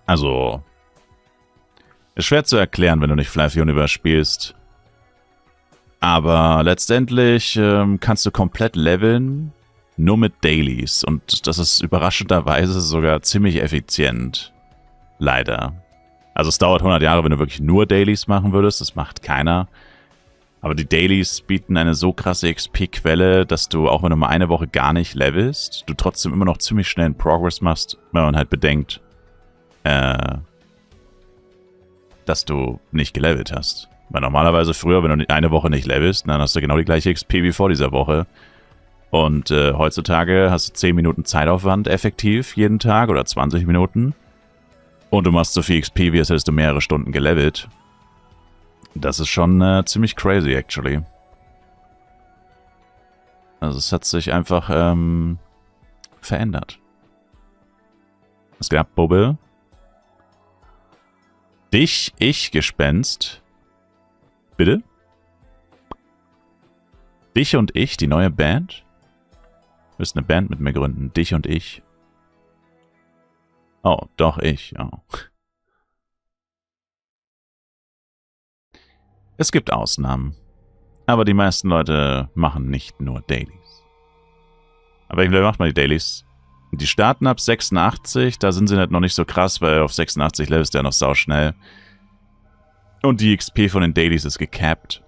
Also, ist schwer zu erklären, wenn du nicht Fluffy Universe spielst. Aber letztendlich kannst du komplett leveln, nur mit Dailies. Und das ist überraschenderweise sogar ziemlich effizient. Leider. Also es dauert 100 Jahre, wenn du wirklich nur Dailies machen würdest. Das macht keiner. Aber die Dailies bieten eine so krasse XP-Quelle, dass du, auch wenn du mal eine Woche gar nicht levelst, du trotzdem immer noch ziemlich schnell einen Progress machst, wenn man halt bedenkt, dass du nicht gelevelt hast. Weil normalerweise früher, wenn du eine Woche nicht levelst, dann hast du genau die gleiche XP wie vor dieser Woche. Und heutzutage hast du 10 Minuten Zeitaufwand effektiv jeden Tag oder 20 Minuten. Und du machst so viel XP, wie als hättest du mehrere Stunden gelevelt. Das ist schon ziemlich crazy, actually. Also es hat sich einfach verändert. Was geht ab, Bubble? Dich, ich, Gespenst. Bitte? Dich und ich, die neue Band? Du willst eine Band mit mir gründen. Dich und ich. Oh, doch ich. Oh. Es gibt Ausnahmen. Aber die meisten Leute machen nicht nur Dailies. Aber welchen Level macht man die Dailies? Die starten ab 86. Da sind sie halt noch nicht so krass, weil auf 86 levelst du ja noch sauschnell. Und die XP von den Dailies ist gecapped.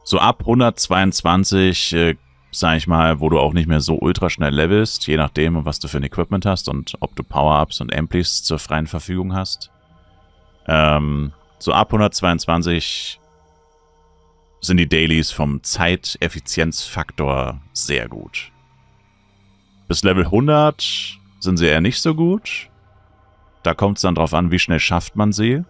So ab 122, sag ich mal, wo du auch nicht mehr so ultra schnell levelst, je nachdem, was du für ein Equipment hast und ob du Power-Ups und Amplis zur freien Verfügung hast. So ab 122 sind die Dailies vom Zeiteffizienzfaktor sehr gut. Bis Level 100 sind sie eher nicht so gut. Da kommt es dann drauf an, wie schnell schafft man sie.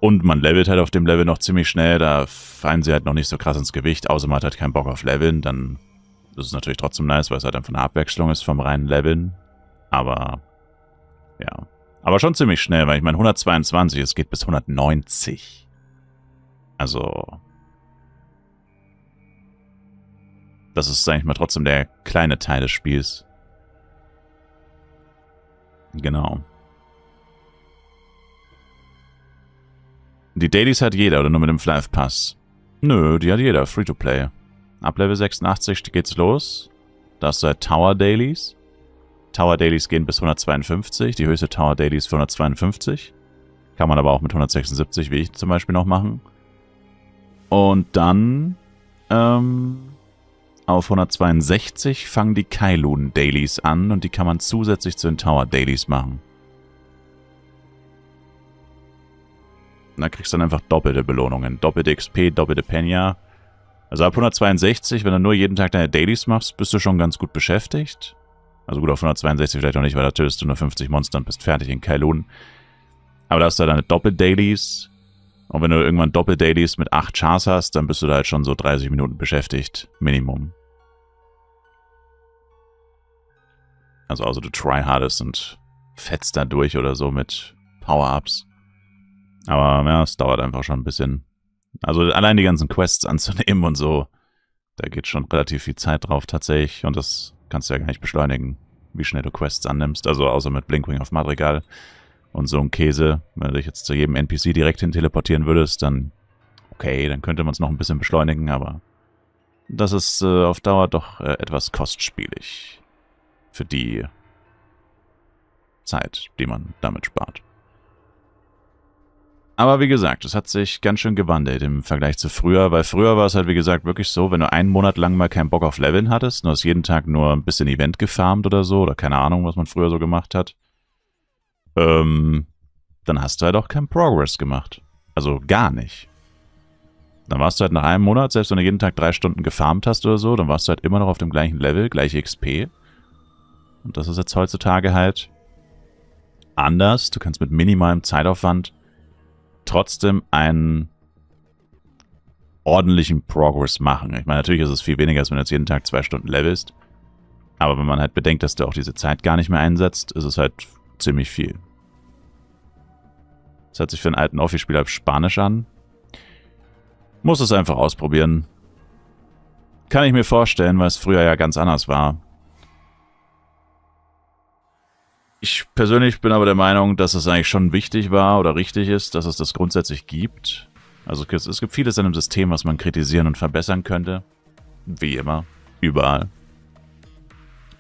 Und man levelt halt auf dem Level noch ziemlich schnell, da fallen sie halt noch nicht so krass ins Gewicht, außer man hat halt keinen Bock auf Leveln, dann ist es natürlich trotzdem nice, weil es halt einfach eine Abwechslung ist vom reinen Leveln. Aber, ja. Aber schon ziemlich schnell, weil ich meine 122, es geht bis 190. Also, das ist, sag ich mal, trotzdem der kleine Teil des Spiels. Genau. Die Dailies hat jeder, oder nur mit dem Flav Pass? Nö, die hat jeder, Free-to-Play. Ab Level 86 geht's los. Da hast du halt Tower Dailies. Tower Dailies gehen bis 152. Die höchste Tower Dailies für 152. Kann man aber auch mit 176, wie ich zum Beispiel, noch machen. Und dann, auf 162 fangen die Kailun Dailies an und die kann man zusätzlich zu den Tower Dailies machen. Und da kriegst du dann einfach doppelte Belohnungen. Doppelte XP, doppelte Penya. Also ab 162, wenn du nur jeden Tag deine Dailies machst, bist du schon ganz gut beschäftigt. Also gut, auf 162 vielleicht noch nicht, weil da tötest du nur 50 Monster und bist fertig in Kailun. Aber da hast du deine Doppel-Dailies. Und wenn du irgendwann Doppel-Dailies mit 8 Chars hast, dann bist du da halt schon so 30 Minuten beschäftigt. Minimum. Also außer du tryhardest und fetzt da durch oder so mit Power-Ups. Aber ja, es dauert einfach schon ein bisschen. Also allein die ganzen Quests anzunehmen und so, da geht schon relativ viel Zeit drauf tatsächlich. Und das kannst du ja gar nicht beschleunigen, wie schnell du Quests annimmst. Also außer mit Blinkwing auf Madrigal und so ein Käse. Wenn du dich jetzt zu jedem NPC direkt hin teleportieren würdest, dann okay, dann könnte man es noch ein bisschen beschleunigen, aber das ist auf Dauer doch etwas kostspielig für die Zeit, die man damit spart. Aber wie gesagt, es hat sich ganz schön gewandelt im Vergleich zu früher, weil früher war es halt wie gesagt wirklich so, wenn du einen Monat lang mal keinen Bock auf Leveln hattest, du hast jeden Tag nur ein bisschen Event gefarmt oder so, oder keine Ahnung, was man früher so gemacht hat, dann hast du halt auch keinen Progress gemacht. Also gar nicht. Dann warst du halt nach einem Monat, selbst wenn du jeden Tag 3 Stunden gefarmt hast oder so, dann warst du halt immer noch auf dem gleichen Level, gleiche XP. Und das ist jetzt heutzutage halt anders. Du kannst mit minimalem Zeitaufwand trotzdem einen ordentlichen Progress machen. Ich meine, natürlich ist es viel weniger, als wenn du jetzt jeden Tag 2 Stunden levelst. Aber wenn man halt bedenkt, dass du auch diese Zeit gar nicht mehr einsetzt, ist es halt ziemlich viel. Das hört sich für einen alten Offi-Spieler Spanisch an. Muss es einfach ausprobieren. Kann ich mir vorstellen, weil es früher ja ganz anders war. Ich persönlich bin aber der Meinung, dass es eigentlich schon wichtig war oder richtig ist, dass es das grundsätzlich gibt. Also es gibt vieles an dem System, was man kritisieren und verbessern könnte. Wie immer. Überall.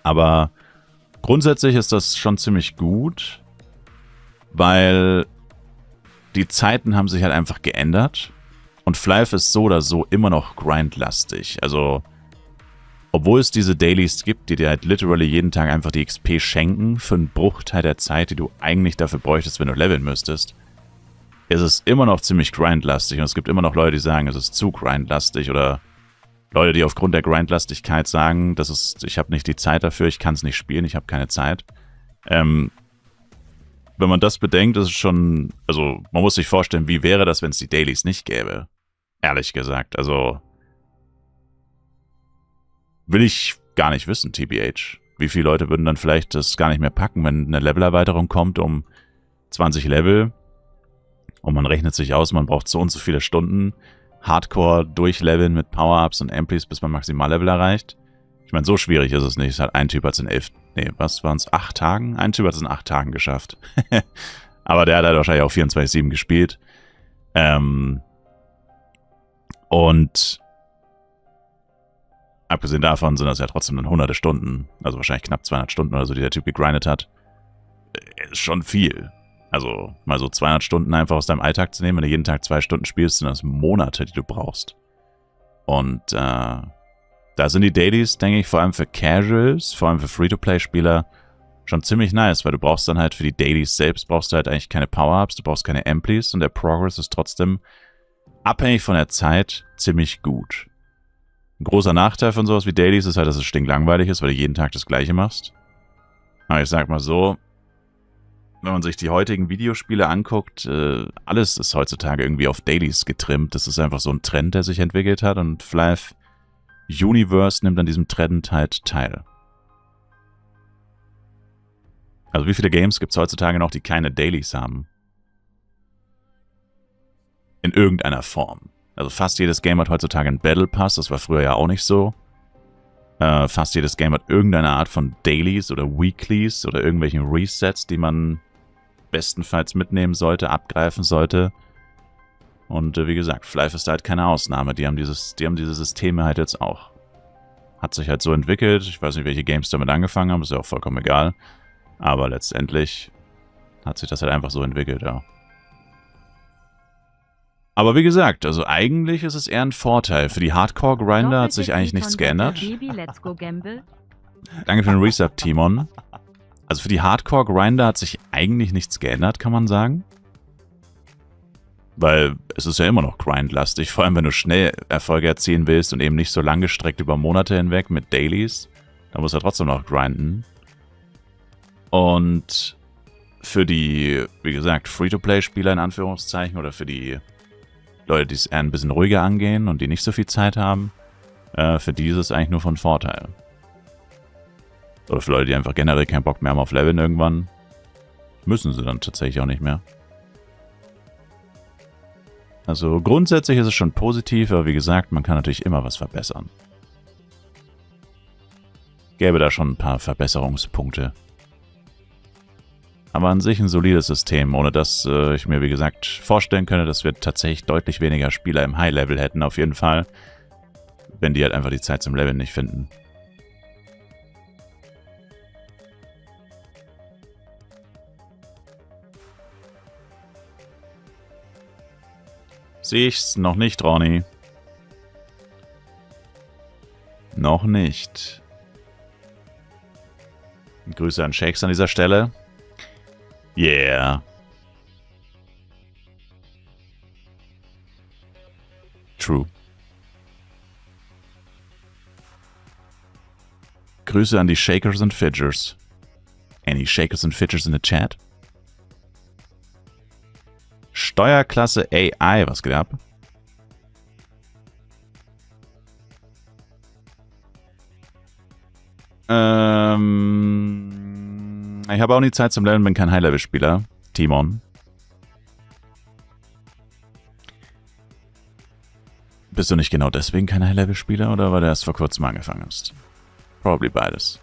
Aber grundsätzlich ist das schon ziemlich gut, weil die Zeiten haben sich halt einfach geändert. Und Flife ist so oder so immer noch grindlastig. Also, obwohl es diese Dailies gibt, die dir halt literally jeden Tag einfach die XP schenken für einen Bruchteil der Zeit, die du eigentlich dafür bräuchtest, wenn du leveln müsstest, ist es immer noch ziemlich grindlastig. Und es gibt immer noch Leute, die sagen, es ist zu grindlastig. Oder Leute, die aufgrund der Grindlastigkeit sagen, ich habe nicht die Zeit dafür, ich kann es nicht spielen, ich habe keine Zeit. Wenn man das bedenkt, ist es schon, also man muss sich vorstellen, wie wäre das, wenn es die Dailies nicht gäbe? Ehrlich gesagt, also will ich gar nicht wissen, TBH. Wie viele Leute würden dann vielleicht das gar nicht mehr packen, wenn eine Levelerweiterung kommt um 20 Level und man rechnet sich aus, man braucht so und so viele Stunden Hardcore durchleveln mit Power-Ups und Amplis, bis man Maximallevel erreicht. Ich meine, so schwierig ist es nicht. Es hat ein Typ hat es in 8 Tagen? Ein Typ hat es in 8 Tagen geschafft. Aber der hat halt wahrscheinlich auch 24/7 gespielt. Und abgesehen davon sind das ja trotzdem dann hunderte Stunden, also wahrscheinlich knapp 200 Stunden oder so, die der Typ gegrindet hat. Ist schon viel. Also mal so 200 Stunden einfach aus deinem Alltag zu nehmen, wenn du jeden Tag 2 Stunden spielst, sind das Monate, die du brauchst. Und da sind die Dailies, denke ich, vor allem für Casuals, vor allem für Free-to-Play-Spieler schon ziemlich nice, weil du brauchst dann halt für die Dailies selbst, brauchst du halt eigentlich keine Power-Ups, du brauchst keine Amplis und der Progress ist trotzdem abhängig von der Zeit ziemlich gut. Ein großer Nachteil von sowas wie Dailies ist halt, dass es stinklangweilig ist, weil du jeden Tag das Gleiche machst. Aber ich sag mal so, wenn man sich die heutigen Videospiele anguckt, alles ist heutzutage irgendwie auf Dailies getrimmt. Das ist einfach so ein Trend, der sich entwickelt hat und Flife Universe nimmt an diesem Trend halt teil. Also wie viele Games gibt es heutzutage noch, die keine Dailies haben? In irgendeiner Form. Also fast jedes Game hat heutzutage einen Battle Pass, das war früher ja auch nicht so. Fast jedes Game hat irgendeine Art von Dailies oder Weeklies oder irgendwelchen Resets, die man bestenfalls mitnehmen sollte, abgreifen sollte. Und wie gesagt, Flife ist halt keine Ausnahme. Die haben diese Systeme halt jetzt auch. Hat sich halt so entwickelt. Ich weiß nicht, welche Games damit angefangen haben, ist ja auch vollkommen egal. Aber letztendlich hat sich das halt einfach so entwickelt, ja. Aber wie gesagt, also eigentlich ist es eher ein Vorteil. Für die Hardcore-Grinder hat sich eigentlich nichts geändert. Danke für den Resub, Timon. Also für die Hardcore-Grinder hat sich eigentlich nichts geändert, kann man sagen. Weil es ist ja immer noch grindlastig, vor allem wenn du schnell Erfolge erzielen willst und eben nicht so langgestreckt über Monate hinweg mit Dailies. Da musst du ja trotzdem noch grinden. Und für die, wie gesagt, Free-to-Play-Spieler in Anführungszeichen oder für die Leute, die es eher ein bisschen ruhiger angehen und die nicht so viel Zeit haben, für die ist es eigentlich nur von Vorteil. Oder für Leute, die einfach generell keinen Bock mehr haben auf Leveln irgendwann, müssen sie dann tatsächlich auch nicht mehr. Also grundsätzlich ist es schon positiv, aber wie gesagt, man kann natürlich immer was verbessern. Gäbe da schon ein paar Verbesserungspunkte. Aber an sich ein solides System, ohne dass ich mir, wie gesagt, vorstellen könnte, dass wir tatsächlich deutlich weniger Spieler im High-Level hätten, auf jeden Fall. Wenn die halt einfach die Zeit zum Leveln nicht finden. Sehe ich's noch nicht, Ronny. Noch nicht. Grüße an Shakes an dieser Stelle. Yeah. True. Grüße an die Shakers and Fidgers. Any Shakers and Fidgers in the chat? Steuerklasse AI, was geht ab? Ich habe auch nie Zeit zum Lernen, bin kein High-Level-Spieler. Timon. Bist du nicht genau deswegen kein High-Level-Spieler oder weil du erst vor kurzem angefangen hast? Probably beides.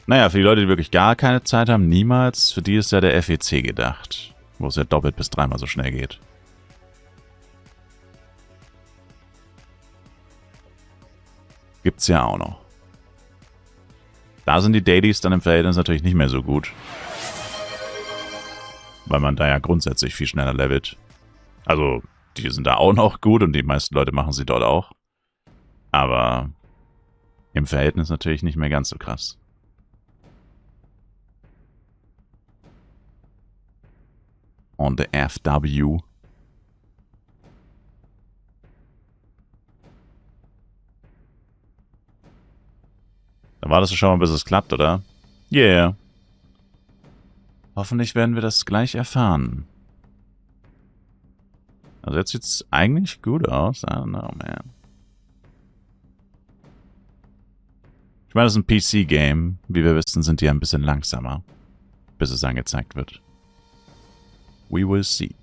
Naja, für die Leute, die wirklich gar keine Zeit haben, niemals, für die ist ja der FEC gedacht, wo es ja doppelt bis dreimal so schnell geht. Gibt's ja auch noch. Da sind die Dailies dann im Verhältnis natürlich nicht mehr so gut. Weil man da ja grundsätzlich viel schneller levelt. Also, die sind da auch noch gut und die meisten Leute machen sie dort auch. Aber im Verhältnis natürlich nicht mehr ganz so krass. On the FW. Da wartest du schon mal, bis es klappt, oder? Yeah. Hoffentlich werden wir das gleich erfahren. Also jetzt sieht's eigentlich gut aus. I don't know, man. Ich meine, das ist ein PC-Game. Wie wir wissen, sind die ein bisschen langsamer, bis es angezeigt wird. We will see.